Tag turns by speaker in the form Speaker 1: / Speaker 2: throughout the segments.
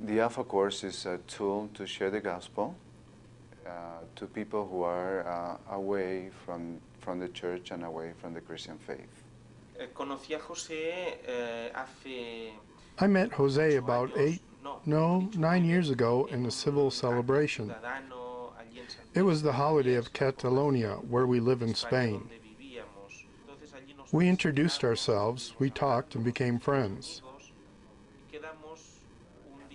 Speaker 1: The Alpha Course is a tool to share the gospel to people who are away from the church and away from the Christian faith.
Speaker 2: Conocí a José hace...
Speaker 3: I met Jose about 9 years ago in a civil celebration. It was the holiday of Catalonia, where we live in Spain. We introduced ourselves, we talked, and became friends.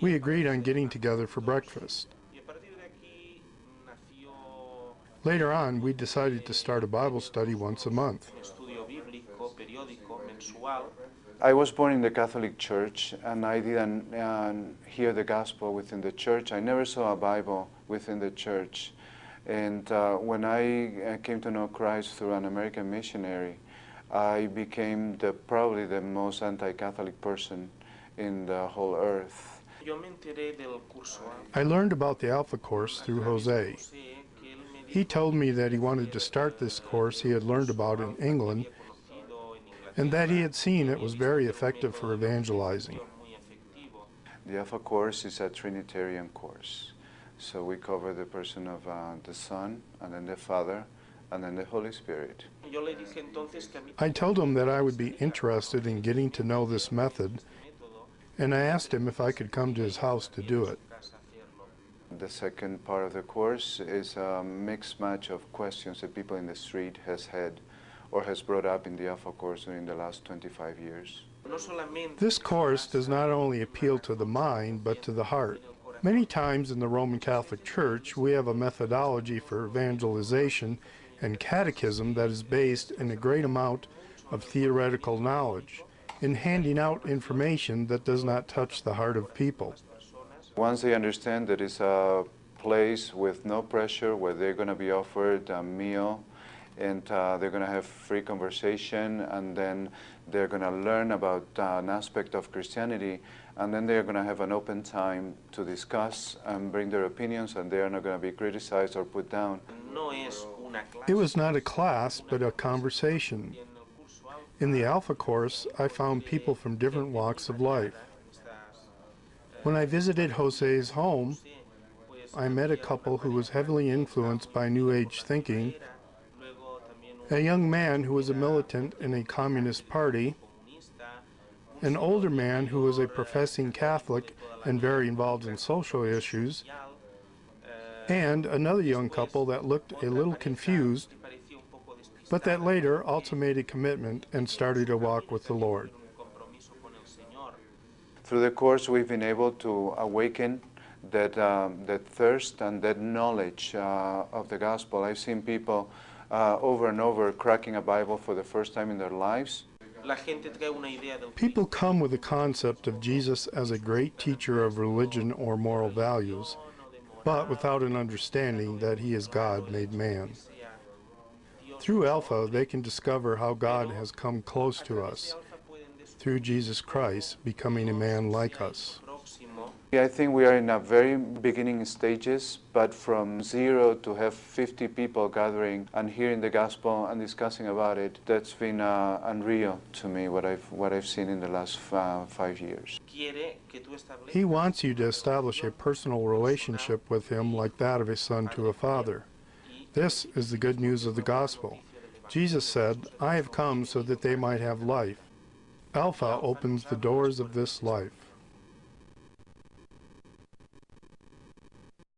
Speaker 3: We agreed on getting together for breakfast. Later on, we decided to start a Bible study once a month.
Speaker 1: I was born in the Catholic Church, and I didn't hear the gospel within the church. I never saw a Bible within the church. And when I came to know Christ through an American missionary, I became probably the most anti-Catholic person in the whole earth.
Speaker 3: I learned about the Alpha Course through Jose. He told me that he wanted to start this course he had learned about in England, and that he had seen it was very effective for evangelizing.
Speaker 1: The Alpha Course is a Trinitarian course. So we cover the person of the Son, and then the Father, and then the Holy Spirit.
Speaker 3: I told him that I would be interested in getting to know this method, and I asked him if I could come to his house to do it.
Speaker 1: The second part of the course is a mixed match of questions that people in the street has had or has brought up in the Alpha Course during the last 25 years.
Speaker 3: This course does not only appeal to the mind, but to the heart. Many times in the Roman Catholic Church, we have a methodology for evangelization and catechism that is based in a great amount of theoretical knowledge, in handing out information that does not touch the heart of people.
Speaker 1: Once they understand that it's a place with no pressure, where they're going to be offered a meal, and they're going to have free conversation, and then they're going to learn about an aspect of Christianity, and then they're going to have an open time to discuss and bring their opinions, and they're not going to be criticized or put down.
Speaker 3: It was not a class, but a conversation. In the Alpha Course, I found people from different walks of life. When I visited Jose's home, I met a couple who was heavily influenced by New Age thinking, a young man who was a militant in a communist party, an older man who was a professing Catholic and very involved in social issues, and another young couple that looked a little confused, but that later also made a commitment and started a walk with the Lord.
Speaker 1: Through the course, we've been able to awaken that thirst and that knowledge of the gospel. I've seen people over and over cracking a Bible for the first time in their lives.
Speaker 3: People come with the concept of Jesus as a great teacher of religion or moral values, but without an understanding that he is God made man. Through Alpha, they can discover how God has come close to us, through Jesus Christ becoming a man like us.
Speaker 1: I think we are in a very beginning stages, but from 0 to have 50 people gathering and hearing the gospel and discussing about it, that's been unreal to me, what I've seen in the last 5 years.
Speaker 3: He wants you to establish a personal relationship with him like that of a son to a father. This is the good news of the gospel. Jesus said, "I have come so that they might have life." Alpha opens the doors of this life.